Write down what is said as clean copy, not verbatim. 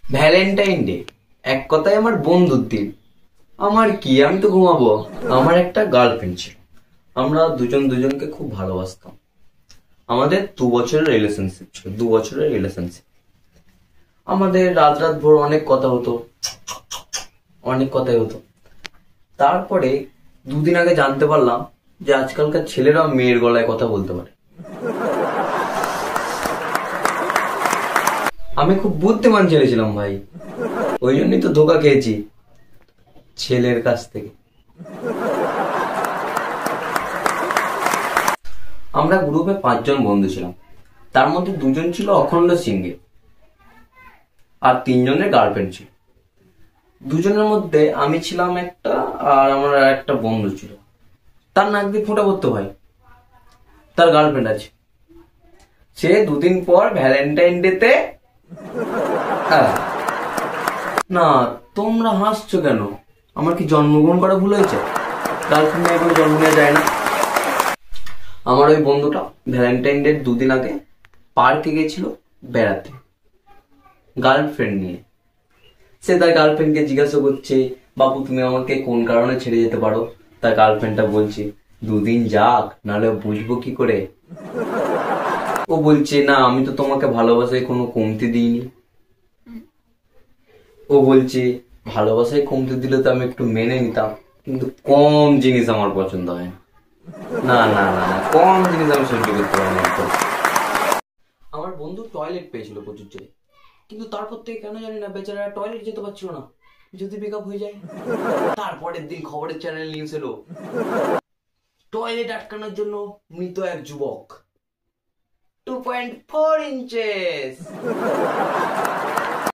Valentine day এক কথায় আমার বন্ধুর দিন। আমার কি, আমি তো ঘুমাবো। আমার একটা গার্লফ্রেন্ড ছিল, আমরা দুজন দুজনকে খুব ভালোবাসতাম। আমাদের 2 বছরের রিলেশনশিপ ছিল, 2 বছরের রিলেশনশিপ। আমাদের রাত রাত ভোর অনেক কথা হতো, অনেক কথাই হতো। তারপরে 2 দিন আগে জানতে পারলাম যে আজকালকার ছেলেরা মেয়ের গলায় কথা বলতে পারে। আমি খুব বুদ্ধিমান ছেলে ছিলাম ভাই, ওই জন্যই তো ধোকা খেয়েছি ছেলের কাছ থেকে। আমরা গ্রুপে 5 জন বন্ধু ছিলাম, তার মধ্যে 2জন ছিল অখণ্ড সিঙ্গেল আর 3জনের গার্লফ্রেন্ড ছিল। 2জনের মধ্যে আমি ছিলাম একটা, আর আমার আর একটা বন্ধু ছিল, তার নাক দিয়ে ফোঁটা পড়তো ভাই, তার গার্লফ্রেন্ড আছে। সে 2 দিন পর ভ্যালেন্টাইন ডেতে, হ্যাঁ, না তোমরা হাসছো কেন? আমার কি জন্মগ্রহণ করা ভুল হয়েছে? গার্লফ্রেন্ড নিয়ে কোনো জন্ম নেওয়া যায় না। আমার ওই বন্ধুটা ভ্যালেন্টাইন ডে 2 দিন আগে পার্কে গেছিল বেড়াতে গার্লফ্রেন্ড নিয়ে। সে তার গার্লফ্রেন্ডকে জিজ্ঞাসা করছে, বাবু তুমি আমাকে কোন কারণে ছেড়ে যেতে পারো? তার গার্লফ্রেন্ডটা বলছে, 2 দিন যাক, নাহলে বুঝবো কি করে। ও বলছে, না আমি তো তোমাকে ভালোবাসায় কোনো কমতি দিইনি। ও বলছে, ভালোবাসায় কমতি দিলে তো আমি একটু মেনে নিতাম, কিন্তু কম জিনিস আমার পছন্দ হয় না। না না না না, কম জিনিস আমি সহ্য করতে পারি না একদম। আমার বন্ধু টয়লেট পেয়েছিল প্রচুর জোরে, কিন্তু তারপর থেকে কেন জানি না বেচারা টয়লেট যেতে পারছিল না, যদি ব্রেকআপ হয়ে যায়। তারপরের দিন খবরের চ্যানেল নিউজ এলো, টয়লেট আটকানোর জন্য মৃত এক যুবক, 2.4 ইঞ্চেস।